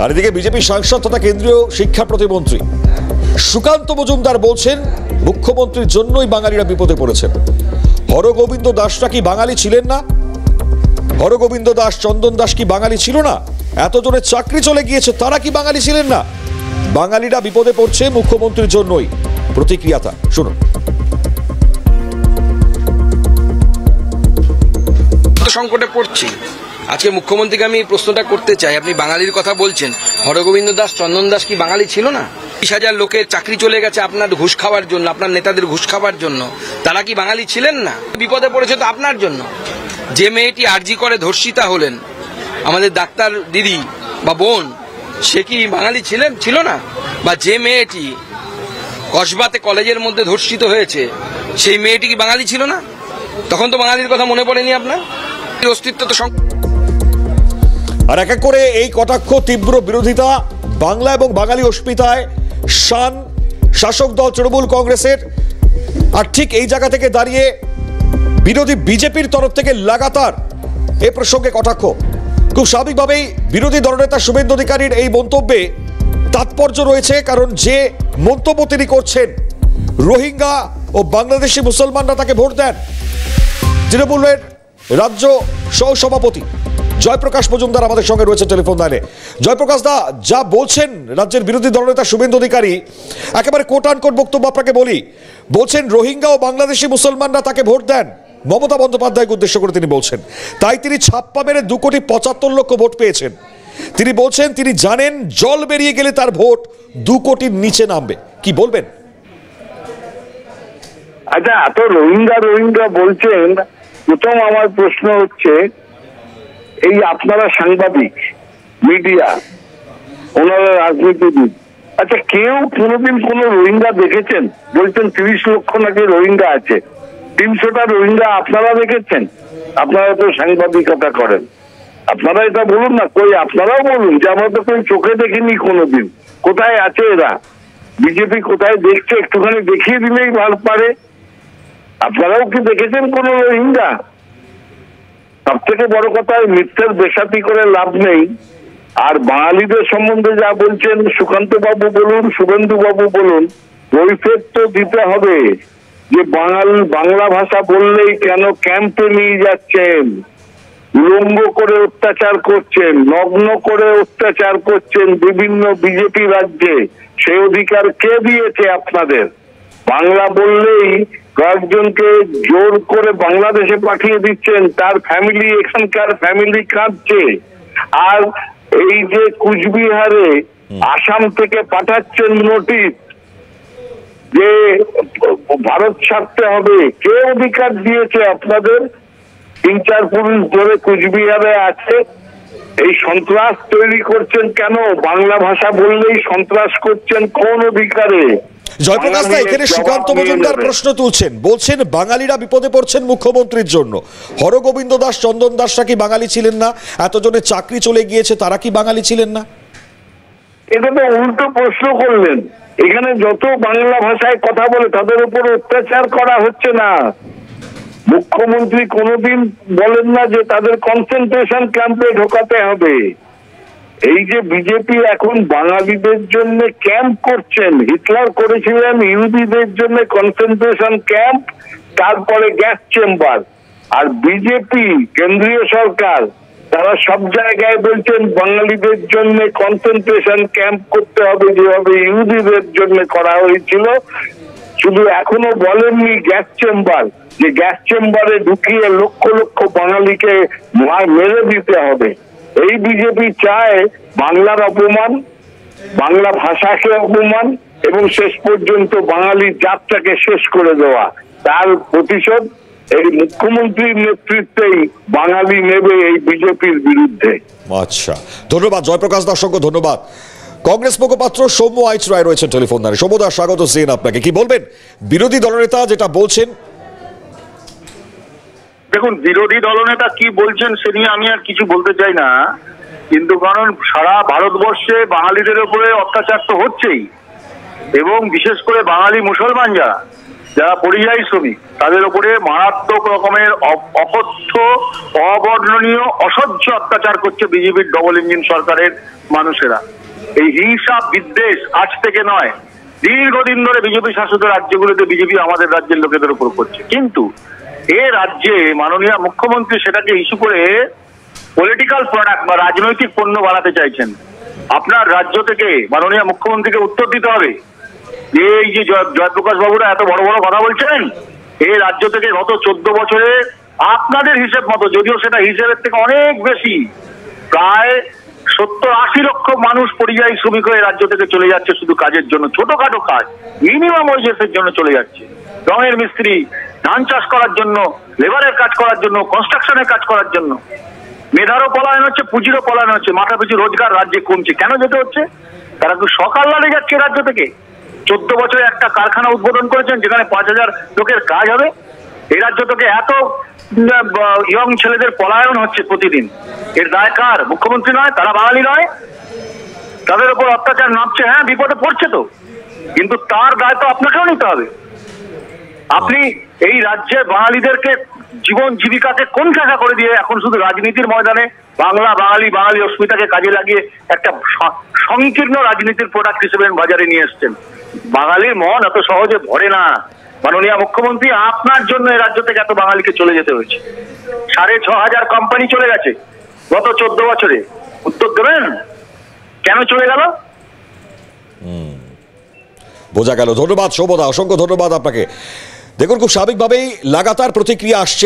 আর এদিকে বিজেপি সাংসদ তথা কেন্দ্রীয় শিক্ষা প্রতিমন্ত্রী সুকান্ত মজুমদার বলছেন মুখ্যমন্ত্রীর জন্যই বাঙালিরা বিপদে পড়েছেন। হরগোবিন্দ দাসরা কি বাঙালি ছিলেন না? হরগোবিন্দ দাস, চন্দন দাস কি বাঙালি ছিল না? এতজনের চাকরি চলে গিয়েছে, তারা কি বাঙালি ছিলেন না? বাঙালিরা বিপদে পড়ছে মুখ্যমন্ত্রীর জন্যই। প্রতিক্রিয়া তার শুনুন। সংকটে পড়ছি। আজকে মুখ্যমন্ত্রীকে আমি প্রশ্নটা করতে চাই, আপনি বাঙালির কথা বলছেন, হরগোবিন্দ দাস, চন্দন দাস কি বাঙালি ছিল না? 20,000 লোকের চাকরি চলে গেছে আপনার ঘুষ খাওয়ার জন্য, আপনার নেতাদের ঘুষ খাওয়ার জন্য, তারা কি বাঙালি ছিলেন না? বিপদে পড়েছে তো আপনার জন্য। যে মেয়েটি আরজি করে ধর্ষিতা হলেন, আমাদের ডাক্তার দিদি বা বোন, সে কি বাঙালি ছিল না? বা যে মেয়েটি কসবাতে কলেজের মধ্যে ধর্ষিত হয়েছে, সেই মেয়েটি কি বাঙালি ছিল না? তখন তো বাঙালির কথা মনে পড়েনি আপনার? অস্তিত্ব তো। আর এক এক করে এই কটাক্ষ, তীব্র বিরোধিতা, বাংলা এবং বাঙালি অস্মিতায় শান শাসক দল তৃণমূল কংগ্রেসের। আর ঠিক এই জায়গা থেকে দাঁড়িয়ে বিরোধী বিজেপির তরফ থেকে লাগাতার এ প্রসঙ্গে কটাক্ষ। খুব স্বাভাবিকভাবেই বিরোধী দলনেতা শুভেন্দু অধিকারীর এই মন্তব্যে তাৎপর্য রয়েছে, কারণ যে মন্তব্য তিনি করছেন, রোহিঙ্গা ও বাংলাদেশি মুসলমানরা তাকে ভোট দেন। তৃণমূলের রাজ্য সহসভাপতি জয়প্রকাশ মজুমদার আমাদের সঙ্গে রয়েছে টেলিফোন লাইনে। জয়প্রকাশ দা, যা বলছেন রাজ্যের বিরোধী দলনেতা শুভেন্দু অধিকারী, একেবারে কোট আন কোট বক্তব্য আপনাকে বলি, বলছেন রোহিঙ্গা ও বাংলাদেশি মুসলমানরা তাকে ভোট দেন। মমতা বন্দ্যোপাধ্যায়কে উদ্দেশ্য করে তিনি বলছেন, তাই তিনি ছাপ্পা মেরে 2,75,00,000 ভোট পেয়েছেন। তিনি বলছেন তিনি জানেন জল বেরিয়ে গেলে তার ভোট 2 কোটির নিচে নামবে। কি বলবেন? আচ্ছা, এত রোহিঙ্গা বলছেন, প্রথম আমার প্রশ্ন হচ্ছে, এই আপনারা সাংবাদিক, মিডিয়া, ওনারা রাজনীতিবিদ, আচ্ছা কেউ কোনোদিন কোন রোহিঙ্গা দেখেছেন? বলছেন 30 লক্ষ নাকি রোহিঙ্গা আছে, 300টা রোহিঙ্গা আপনারা দেখেছেন? আপনারা তো সাংবাদিকতা করেন, আপনারা এটা বলুন না। কই আপনারাও বলুন যে আমরা তো কেউ চোখে দেখিনি কোনোদিন। কোথায় আছে এরা? বিজেপি কোথায় দেখছে? একটুখানি দেখিয়ে দিলেই ভালো পারে। আপনারাও কি দেখেছেন কোন রোহিঙ্গা? সব থেকে বড় কথা, মিথ্যার বেসাতি করে লাভ নেই। আর বাঙালিদের সম্বন্ধে যা বলছেন, সুকান্ত বাবু বলুন, শুভেন্দু বাবু বলুন, কৈফিয়ত তো দিতে হবে যে বাংলা ভাষা বললেই কেন ক্যাম্পে নিয়ে যাচ্ছেন, উলঙ্গ করে অত্যাচার করছেন, নগ্ন করে অত্যাচার করছেন বিভিন্ন বিজেপি রাজ্যে। সেই অধিকার কে দিয়েছে আপনাদের? বাংলা বললেই কয়েকজনকে জোর করে বাংলাদেশে পাঠিয়ে দিচ্ছেন, তার ফ্যামিলি, এখানকার ফ্যামিলি কাঁদছে। আর এই যে কুচবিহারে আসাম থেকে পাঠাচ্ছেন নোটিশ যে ভারত ছাড়তে হবে, কে অধিকার দিয়েছে আপনাদের? 3-4 পুলিশ ধরে কুচবিহারে আছে। এই সন্ত্রাস তৈরি করছেন কেন? বাংলা ভাষা বললেই সন্ত্রাস করছেন কোন অধিকারে? জয়প্রকাশ দা, এখানে সুকান্ত মজুমদার প্রশ্ন তুলছেন, বলছেন বাঙালিরা বিপদে পড়ছেন মুখ্যমন্ত্রীর জন্য। হরগোবিন্দ দাস, চন্দন দাসরা কি বাঙালি ছিলেন না? এতজনের চাকরি চলে গিয়েছে, তারা কি বাঙালি ছিলেন না? এটা তো উল্টো প্রশ্ন করলেন। এখানে যত বাংলা ভাষায় কথা বলে তাদের উপর অত্যাচার করা হচ্ছে না। মুখ্যমন্ত্রী কোনোদিন বলেন না যে তাদের কনসেন্ট্রেশন ক্যাম্পে ঢোকাতে হবে। এই যে বিজেপি এখন বাঙালিদের জন্য ক্যাম্প করছেন, হিটলার করেছিলেন ইহুদিদের জন্য কনসেন্ট্রেশন ক্যাম্প, তারপরে গ্যাস চেম্বার। আর বিজেপি কেন্দ্রীয় সরকার তারা সব জায়গায় বলছেন বাঙালিদের জন্য কনসেন্ট্রেশন ক্যাম্প করতে হবে, যেভাবে ইহুদিদের জন্য করা হয়েছিল। শুধু এখনো বলেননি গ্যাস চেম্বার, যে গ্যাস চেম্বারে ঢুকিয়ে লক্ষ লক্ষ বাঙালিকে মেরে দিতে হবে। এই বিজেপি চায় বাংলার অপমান, বাংলা ভাষাকে অপমান, এবং শেষ পর্যন্ত বাঙালি জাতটাকে শেষ করে দেওয়া। তার প্রতিশোধ এই মুখ্যমন্ত্রীর নেতৃত্বেই বাঙালি নেবে এই বিজেপির বিরুদ্ধে। আচ্ছা, ধন্যবাদ জয়প্রকাশ দা, অসংখ্য ধন্যবাদ। কংগ্রেস মুখপাত্র সৌম্য আইচ রায় রয়েছেন টেলিফোন লাইনে। সৌম্য দা, স্বাগত সেন আপনাকে। কি বলবেন বিরোধী দলনেতা যেটা বলছেন? দেখুন, বিরোধী দলনেতা কি বলছেন সে নিয়ে আমি আর কিছু বলতে চাই না, কিন্তু কারণ সারা ভারতবর্ষে বাঙালিদের উপরে অত্যাচার তো হচ্ছেই, এবং বিশেষ করে বাঙালি মুসলমান যারা যারা পরিযায়ী শ্রমিক তাদের উপরে মারাত্মক রকমের অকথ্য, অবর্ণনীয়, অসহ্য অত্যাচার করছে বিজেপির ডবল ইঞ্জিন সরকারের মানুষেরা। এই হিংসা বিদ্বেষ আজ থেকে নয়, দীর্ঘদিন ধরে বিজেপি শাসিত রাজ্যগুলোতে বিজেপি আমাদের রাজ্যের লোকেদের উপর করছে। কিন্তু এ রাজ্যে মাননীয় মুখ্যমন্ত্রী সেটাকে ইস্যু করে পলিটিক্যাল প্রোডাক্ট বা রাজনৈতিক পণ্য বানাতে চাইছেন। আপনার রাজ্য থেকে মাননীয় মুখ্যমন্ত্রীকে উত্তর দিতে হবে যে এই যে জয়প্রকাশ বাবুরা এত বড় বড় কথা বলছেন, এই রাজ্য থেকে গত 14 বছরে আপনাদের হিসেব মতো, যদিও সেটা হিসেবের থেকে অনেক বেশি, প্রায় 70-80 লক্ষ মানুষ পরিযায়ী শ্রমিক হয়ে রাজ্য থেকে চলে যাচ্ছে শুধু কাজের জন্য, ছোটখাটো কাজ, মিনিমাম ওয়েজেসের জন্য চলে যাচ্ছে। রঙের মিস্ত্রি, ধান চাষ করার জন্য, লেবারের কাজ করার জন্য, কনস্ট্রাকশনের কাজ করার জন্য। মেধারও পলায়ন হচ্ছে, পুঁজিরও পলায়ন হচ্ছে, মাথা পিছু রোজগার রাজ্যে কমছে। কেন যেতে হচ্ছে? তারা তো সকাল লালে যাচ্ছে রাজ্য থেকে। 14 বছরে একটা কারখানা উদ্বোধন করেছেন যেখানে 5000 লোকের কাজ হবে। এই রাজ্য থেকে এত ইয়ং ছেলেদের পলায়ন হচ্ছে প্রতিদিন। এর দায় কার? মুখ্যমন্ত্রী নয়? তারা বাঙালি নয়? তাদের উপর অত্যাচার নামছে, হ্যাঁ বিপদে পড়ছে তো, কিন্তু তার দায় তো আপনাকেও নিতে হবে। আপনি এই রাজ্যের বাঙালিদেরকে জীবন জীবিকাকে কোন টাকা করে দিয়ে এখন শুধু রাজনীতির ময়দানে বাঙালি অস্মিতাকে কাজে লাগিয়ে একটা সংকীর্ণ রাজনীতির প্রোডাক্ট হিসেবে বাজারে নিয়ে এসছেন। বাঙালির মন এত সহজে ভরে না মাননীয় মুখ্যমন্ত্রী। আপনার জন্য এই রাজ্য থেকে এত বাঙালিকে চলে যেতে হয়েছে। 6500 কোম্পানি চলে গেছে গত 14 বছরে। উত্তর দেবেন কেন চলে গেল? বোঝা গেল। ধন্যবাদ সৌম্যদা, অসংখ্য ধন্যবাদ আপনাকে। দেখুন, খুব স্বাভাবিকভাবেই লাগাতার প্রতিক্রিয়া আসছে।